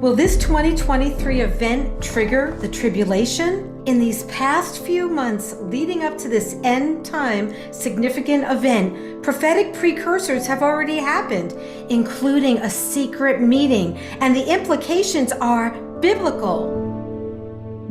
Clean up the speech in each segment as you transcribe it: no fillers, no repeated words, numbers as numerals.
Will this 2023 event trigger the tribulation? In these past few months leading up to this end time significant event, prophetic precursors have already happened, including a secret meeting, and the implications are biblical.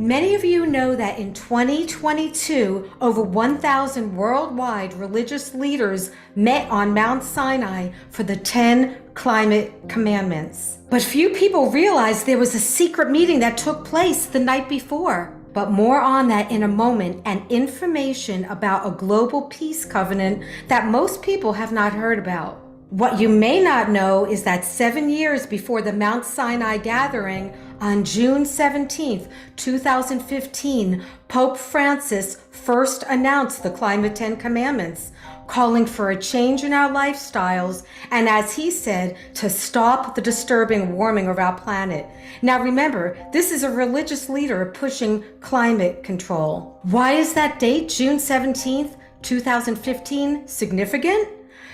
Many of you know that in 2022, over 1,000 worldwide religious leaders met on Mount Sinai for the 10 climate commandments. But few people realize there was a secret meeting that took place the night before. But more on that in a moment, and information about a global peace covenant that most people have not heard about. What you may not know is that 7 years before the Mount Sinai gathering, on June 17th, 2015, Pope Francis first announced the Climate 10 Commandments, calling for a change in our lifestyles, and as he said, to stop the disturbing warming of our planet. Now remember, this is a religious leader pushing climate control. Why is that date, June 17th, 2015, significant?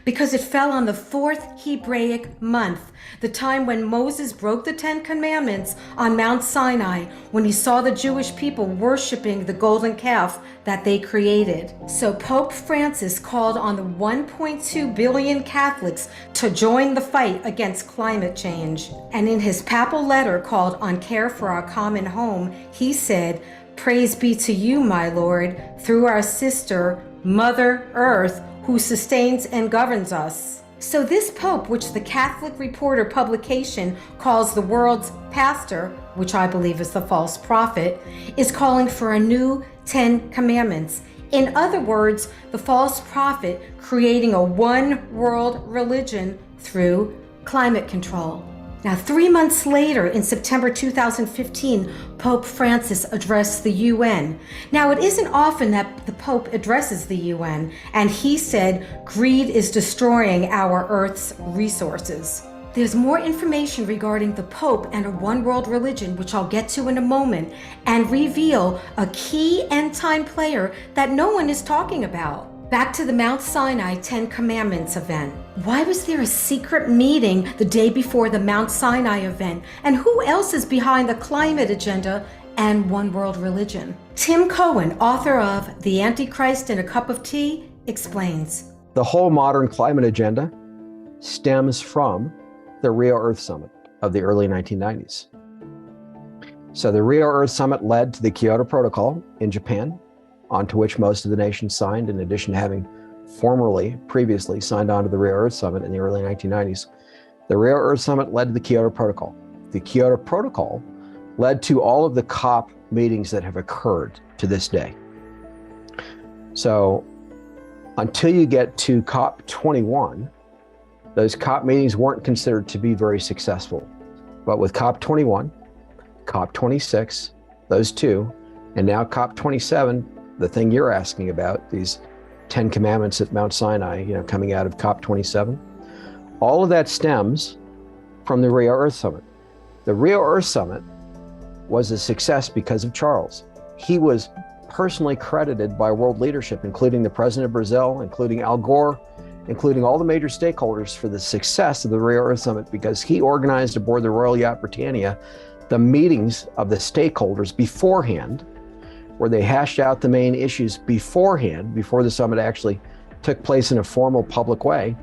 Because it fell on the 4th Hebraic month, the time when Moses broke the 10 Commandments on Mount Sinai, when he saw the Jewish people worshiping the golden calf that they created. So Pope Francis called on the 1.2 billion Catholics to join the fight against climate change. And in his papal letter called On Care for Our Common Home, he said, "Praise be to you, my Lord, through our sister, Mother Earth, who sustains and governs us." So this Pope, which the Catholic Reporter publication calls the world's pastor, which I believe is the false prophet, is calling for a new 10 commandments. In other words, the false prophet creating a one world religion through climate control. Now, 3 months later, in September 2015, Pope Francis addressed the UN. Now, it isn't often that the Pope addresses the UN, and he said, "Greed is destroying our Earth's resources." There's more information regarding the Pope and a one-world religion, which I'll get to in a moment, and reveal a key end-time player that no one is talking about. Back to the Mount Sinai 10 Commandments event. Why was there a secret meeting the day before the Mount Sinai event? And who else is behind the climate agenda and one world religion? Tim Cohen, author of The Antichrist in a Cup of Tea, explains. The whole modern climate agenda stems from the Rio Earth Summit of the early 1990s. So the Rio Earth Summit led to the Kyoto Protocol in Japan, onto which most of the nations signed, in addition to having previously signed on to the Rio Earth Summit in the early 1990s. The Rio Earth Summit led to the Kyoto Protocol. The Kyoto Protocol led to all of the COP meetings that have occurred to this day. So until you get to COP 21, those COP meetings weren't considered to be very successful. But with COP 21, COP 26, those two, and now COP 27, the thing you're asking about, these 10 commandments at Mount Sinai, coming out of COP 27, all of that stems from the Rio Earth Summit. The Rio Earth Summit was a success because of Charles. He was personally credited by world leadership, including the president of Brazil, including Al Gore, including all the major stakeholders, for the success of the Rio Earth Summit, because he organized aboard the Royal Yacht Britannia the meetings of the stakeholders beforehand, where they hashed out the main issues beforehand, before the summit actually took place in a formal public way.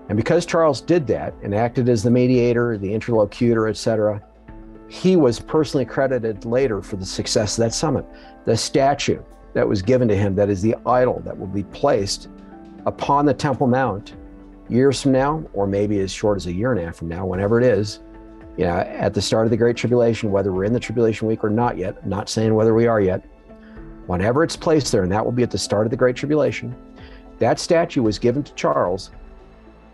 And because Charles did that and acted as the mediator, the interlocutor, etc., he was personally credited later for the success of that summit. The statue that was given to him, that is the idol that will be placed upon the Temple Mount years from now, or maybe as short as a year and a half from now, whenever it is, at the start of the Great Tribulation, whether we're in the Tribulation week or not yet, I'm not saying whether we are yet, whenever it's placed there, and that will be at the start of the Great Tribulation, that statue was given to Charles.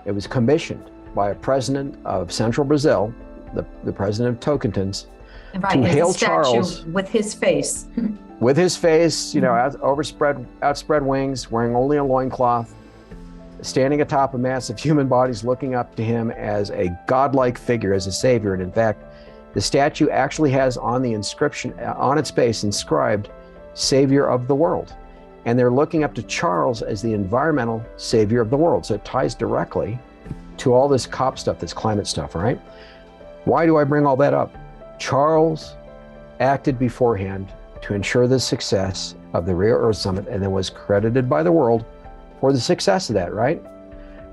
It was commissioned by a president of Central Brazil, the president of Tocantins, right, to hail Charles with his face. With his face, outspread wings, wearing only a loincloth, standing atop a mass of human bodies, looking up to him as a godlike figure, as a savior. And in fact, the statue actually has on the inscription, on its base, inscribed, "Savior of the World." And they're looking up to Charles as the environmental savior of the world. So it ties directly to all this COP stuff, this climate stuff, right? Why do I bring all that up? Charles acted beforehand to ensure the success of the Rio Earth Summit, and then was credited by the world for the success of that, right?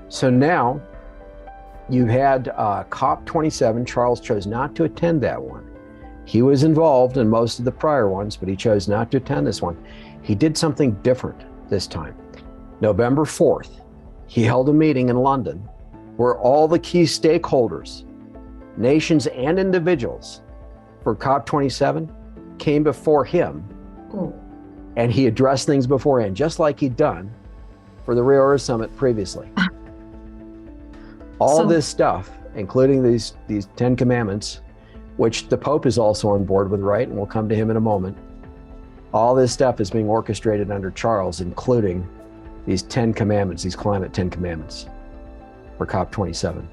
So now you had COP27. Charles chose not to attend that one. He was involved in most of the prior ones, but he chose not to attend this one. He did something different this time. November 4th, he held a meeting in London where all the key stakeholders, nations and individuals for COP27 came before him. Oh. And he addressed things beforehand, just like he'd done for the Rio Earth Summit previously. All this stuff, including these 10 commandments, which the Pope is also on board with, right? And we'll come to him in a moment. All this stuff is being orchestrated under Charles, including these 10 commandments, these climate 10 commandments for COP27.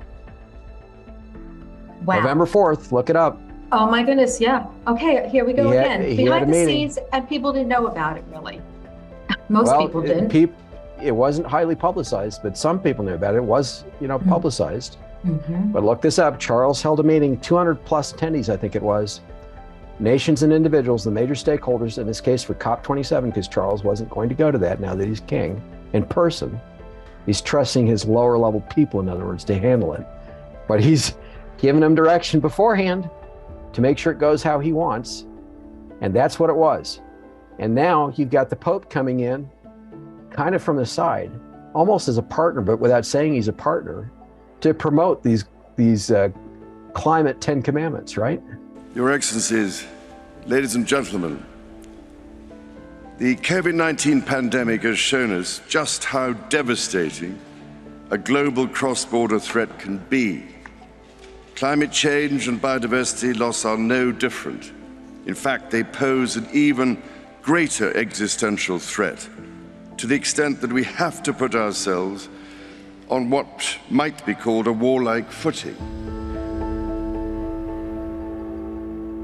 Wow. November 4th, look it up. Oh my goodness, yeah. Okay, here we go again. He had Behind a the meeting. scenes, and people didn't know about it, really. Most people didn't. It wasn't highly publicized, but some people knew about it. It was, publicized. Mm-hmm. But look this up. Charles held a meeting, 200 plus attendees, I think it was. Nations and individuals, the major stakeholders, in this case for COP27, because Charles wasn't going to go to that now that he's king, in person. He's trusting his lower level people, in other words, to handle it. But he's giving them direction beforehand to make sure it goes how he wants. And that's what it was. And now you've got the Pope coming in kind of from the side, almost as a partner, but without saying he's a partner, to promote these climate 10 commandments, right? Your Excellencies, ladies and gentlemen, the COVID-19 pandemic has shown us just how devastating a global cross-border threat can be. Climate change and biodiversity loss are no different. In fact, they pose an even greater existential threat, to the extent that we have to put ourselves on what might be called a warlike footing.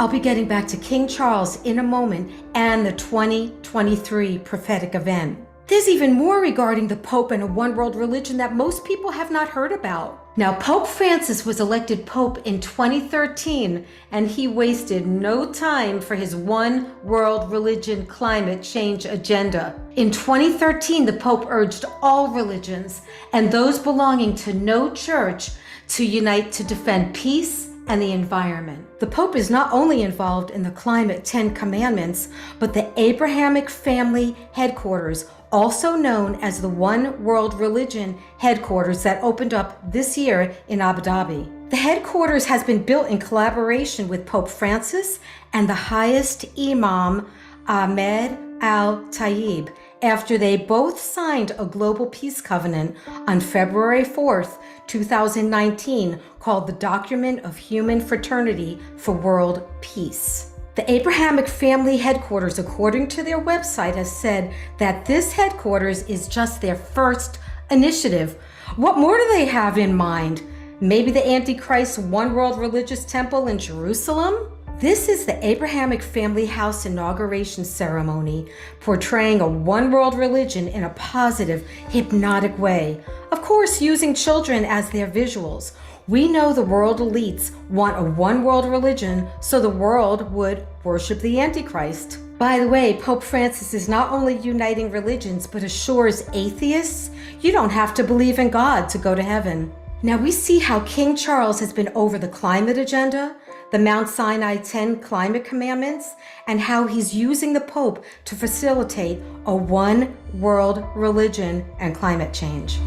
I'll be getting back to King Charles in a moment and the 2023 prophetic event. There's even more regarding the Pope and a one world religion that most people have not heard about. Now, Pope Francis was elected Pope in 2013, and he wasted no time for his one world religion climate change agenda. In 2013, the Pope urged all religions and those belonging to no church to unite to defend peace and the environment. The Pope is not only involved in the climate 10 commandments, but the Abrahamic Family Headquarters, also known as the One World Religion Headquarters, that opened up this year in Abu Dhabi. The headquarters has been built in collaboration with Pope Francis and the highest Imam, Ahmed al-Tayyib, after they both signed a global peace covenant on February 4th, 2019, called the Document of Human Fraternity for World Peace. The Abrahamic Family Headquarters, according to their website, has said that this headquarters is just their first initiative. What more do they have in mind? Maybe the Antichrist One World Religious Temple in Jerusalem? This is the Abrahamic Family House inauguration ceremony, portraying a one world religion in a positive, hypnotic way. Of course, using children as their visuals. We know the world elites want a one world religion so the world would worship the Antichrist. By the way, Pope Francis is not only uniting religions, but assures atheists you don't have to believe in God to go to heaven. Now we see how King Charles has been over the climate agenda, the Mount Sinai 10 climate commandments, and how he's using the Pope to facilitate a one world religion and climate change.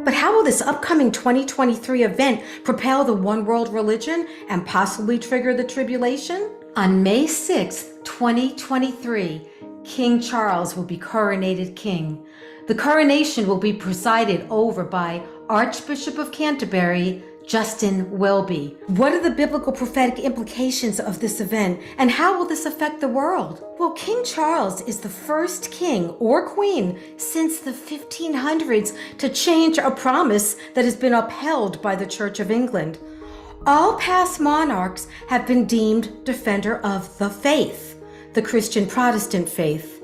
But how will this upcoming 2023 event propel the one world religion and possibly trigger the tribulation? On May 6th, 2023, King Charles will be coronated king. The coronation will be presided over by Archbishop of Canterbury, Justin Welby. What are the biblical prophetic implications of this event, and how will this affect the world? Well, King Charles is the first king or queen since the 1500s to change a promise that has been upheld by the Church of England. All past monarchs have been deemed defender of the faith, the Christian Protestant faith.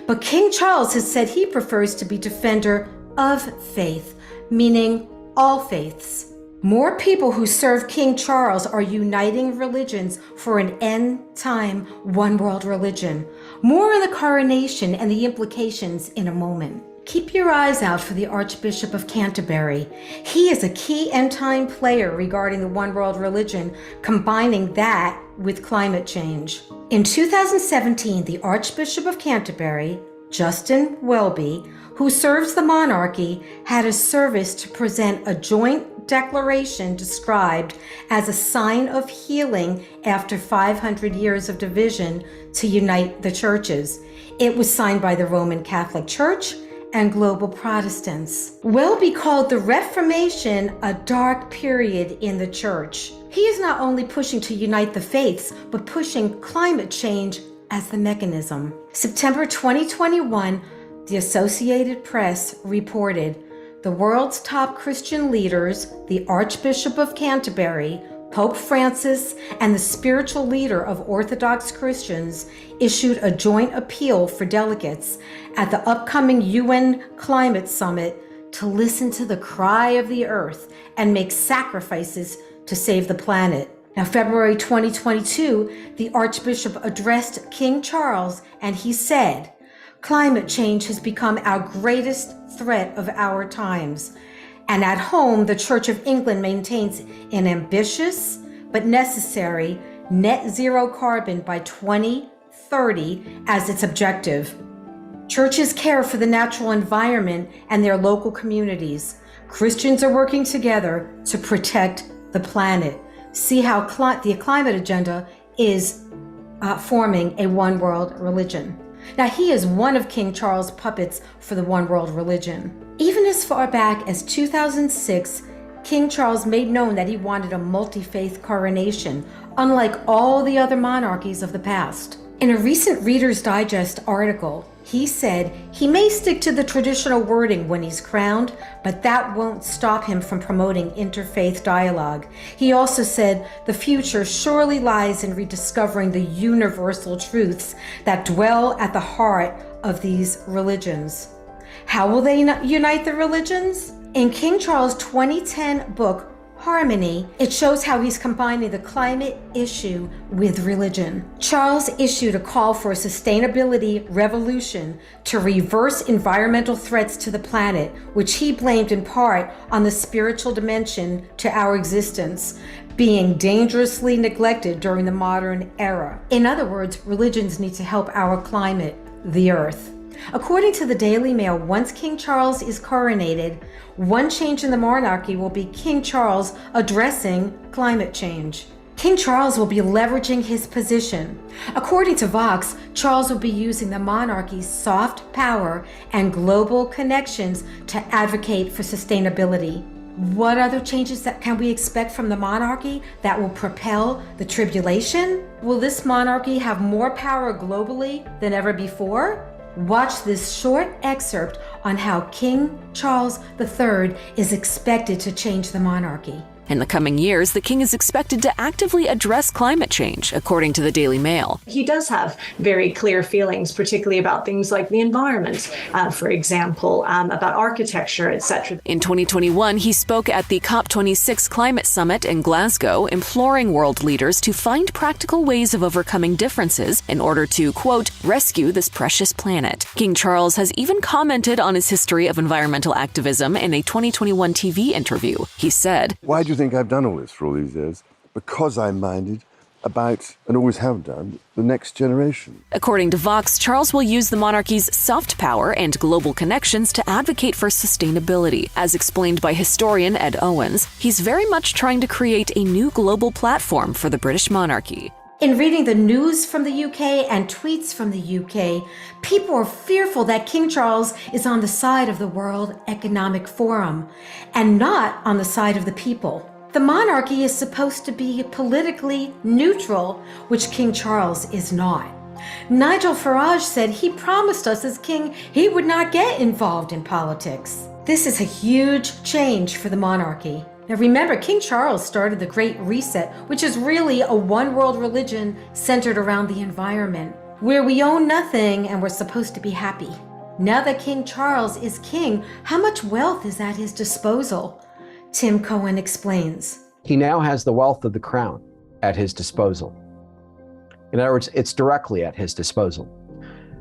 But King Charles has said he prefers to be defender of faith, meaning all faiths. More people who serve King Charles are uniting religions for an end-time one-world religion. More on the coronation and the implications in a moment. Keep your eyes out for the Archbishop of Canterbury. He is a key end-time player regarding the one-world religion, combining that with climate change. In 2017, the Archbishop of Canterbury, Justin Welby, who serves the monarchy, had a service to present a joint declaration described as a sign of healing after 500 years of division to unite the churches. It was signed by the Roman Catholic Church and global Protestants. Welby called the Reformation a dark period in the church. He is not only pushing to unite the faiths, but pushing climate change as the mechanism. September 2021, the Associated Press reported the world's top Christian leaders, the Archbishop of Canterbury, Pope Francis, and the spiritual leader of Orthodox Christians issued a joint appeal for delegates at the upcoming UN Climate Summit to listen to the cry of the earth and make sacrifices to save the planet. Now, February 2022, the Archbishop addressed King Charles and he said, "Climate change has become our greatest threat of our times. And at home, the Church of England maintains an ambitious but necessary net zero carbon by 2030 as its objective. Churches care for the natural environment and their local communities. Christians are working together to protect the planet." See how the climate agenda is forming a one world religion. Now, he is one of King Charles' puppets for the one world religion. Even as far back as 2006, King Charles made known that he wanted a multi-faith coronation, unlike all the other monarchies of the past. In a recent Reader's Digest article, he said he may stick to the traditional wording when he's crowned, but that won't stop him from promoting interfaith dialogue. He also said the future surely lies in rediscovering the universal truths that dwell at the heart of these religions. How will they unite the religions? In King Charles' 2010 book, Harmony, it shows how he's combining the climate issue with religion. Charles issued a call for a sustainability revolution to reverse environmental threats to the planet, which he blamed in part on the spiritual dimension to our existence being dangerously neglected during the modern era. In other words, religions need to help our climate, the earth. According to the Daily Mail, once King Charles is coronated, one change in the monarchy will be King Charles addressing climate change. King Charles will be leveraging his position. According to Vox, Charles will be using the monarchy's soft power and global connections to advocate for sustainability. What other changes that can we expect from the monarchy that will propel the tribulation? Will this monarchy have more power globally than ever before? Watch this short excerpt on how King Charles III is expected to change the monarchy. In the coming years, the king is expected to actively address climate change, according to the Daily Mail. He does have very clear feelings, particularly about things like the environment, for example, about architecture, etc. In 2021, he spoke at the COP26 climate summit in Glasgow, imploring world leaders to find practical ways of overcoming differences in order to, quote, rescue this precious planet. King Charles has even commented on his history of environmental activism in a 2021 TV interview. He said, "Why do you think I've done all this for all these years? Because I'm minded about, and always have done, the next generation." According to Vox, Charles will use the monarchy's soft power and global connections to advocate for sustainability. As explained by historian Ed Owens, he's very much trying to create a new global platform for the British monarchy. In reading the news from the UK and tweets from the UK, people are fearful that King Charles is on the side of the World Economic Forum and not on the side of the people. The monarchy is supposed to be politically neutral, which King Charles is not. Nigel Farage said he promised us as king he would not get involved in politics. This is a huge change for the monarchy. Now remember, King Charles started the Great Reset, which is really a one-world religion centered around the environment, where we own nothing and we're supposed to be happy. Now that King Charles is king, how much wealth is at his disposal? Tim Cohen explains. He now has the wealth of the crown at his disposal. In other words, it's directly at his disposal.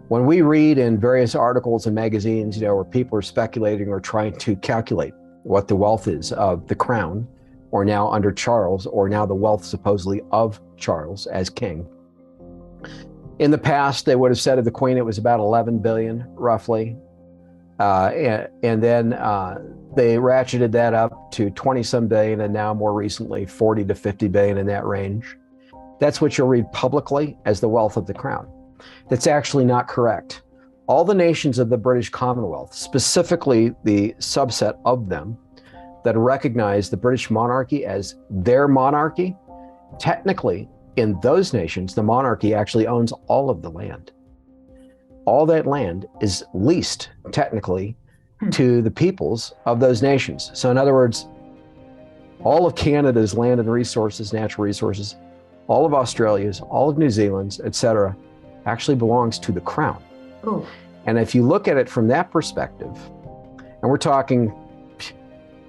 When we read in various articles and magazines, where people are speculating or trying to calculate what the wealth is of the crown, or now under Charles, or now the wealth supposedly of Charles as king. In the past, they would have said of the Queen it was about 11 billion, roughly. And then they ratcheted that up to 20-some billion, and now more recently, 40 to 50 billion, in that range. That's what you'll read publicly as the wealth of the crown. That's actually not correct. All the nations of the British Commonwealth, specifically the subset of them that recognize the British monarchy as their monarchy, technically, in those nations, the monarchy actually owns all of the land. All that land is leased, technically, to the peoples of those nations. So in other words, all of Canada's land and resources, natural resources, all of Australia's, all of New Zealand's, etc., actually belongs to the crown. Oh. And if you look at it from that perspective, and we're talking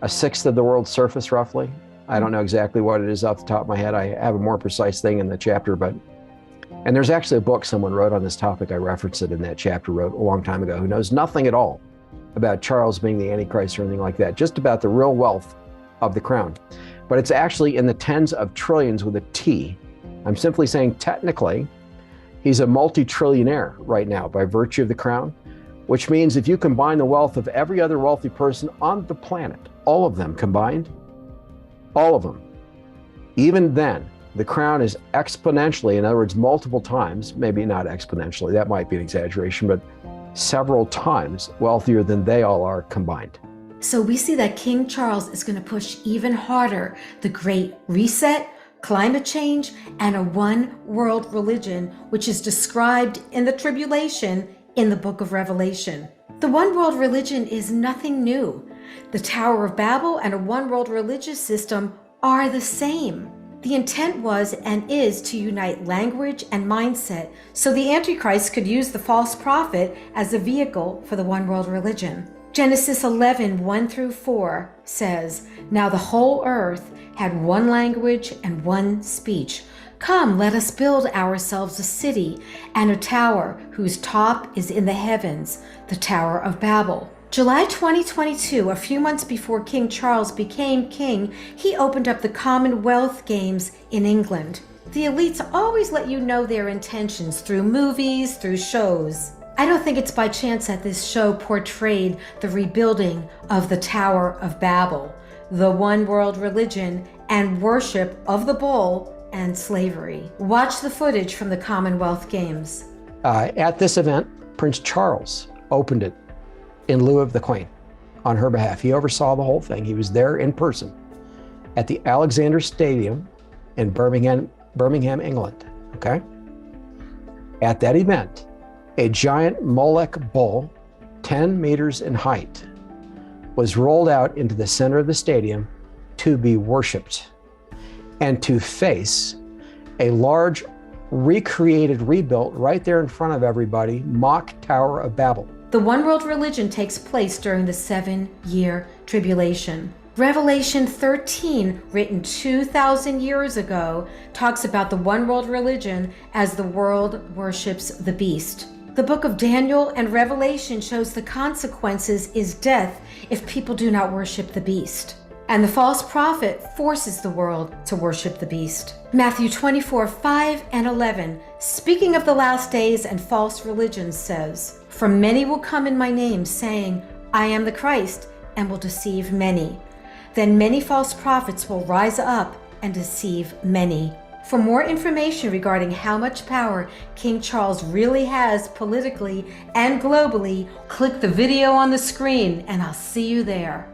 a sixth of the world's surface, roughly. I don't know exactly what it is off the top of my head. I have a more precise thing in the chapter, and there's actually a book someone wrote on this topic. I referenced it in that chapter, wrote a long time ago, who knows nothing at all about Charles being the Antichrist or anything like that, just about the real wealth of the crown. But it's actually in the tens of trillions with a T. I'm simply saying technically, he's a multi-trillionaire right now by virtue of the crown, which means if you combine the wealth of every other wealthy person on the planet, all of them combined, all of them, even then, the crown is exponentially, in other words, multiple times, maybe not exponentially, that might be an exaggeration, but several times wealthier than they all are combined. So we see that King Charles is going to push even harder the Great Reset, climate change, and a one world religion, which is described in the Tribulation in the book of Revelation. The one world religion is nothing new. The Tower of Babel and a one world religious system are the same. The intent was and is to unite language and mindset so the Antichrist could use the false prophet as a vehicle for the one world religion. Genesis 11:1-4 says, "Now the whole earth had one language and one speech. Come, let us build ourselves a city and a tower whose top is in the heavens, the Tower of Babel." July 2022, a few months before King Charles became king, he opened up the Commonwealth Games in England. The elites always let you know their intentions through movies, through shows. I don't think it's by chance that this show portrayed the rebuilding of the Tower of Babel, the one world religion, and worship of the bull and slavery. Watch the footage from the Commonwealth Games. At this event, Prince Charles opened it in lieu of the Queen on her behalf. He oversaw the whole thing. He was there in person at the Alexander Stadium in Birmingham, England, okay? At that event, a giant Molech bull, 10 meters in height, was rolled out into the center of the stadium to be worshiped and to face a large, recreated, rebuilt, right there in front of everybody, mock Tower of Babel. The one world religion takes place during the 7-year tribulation. Revelation 13, written 2,000 years ago, talks about the one world religion as the world worships the beast. The book of Daniel and Revelation shows the consequences is death if people do not worship the beast. And the false prophet forces the world to worship the beast. Matthew 24:5-11, speaking of the last days and false religions, says, "For many will come in my name, saying, I am the Christ, and will deceive many. Then many false prophets will rise up and deceive many." For more information regarding how much power King Charles really has politically and globally, click the video on the screen, and I'll see you there.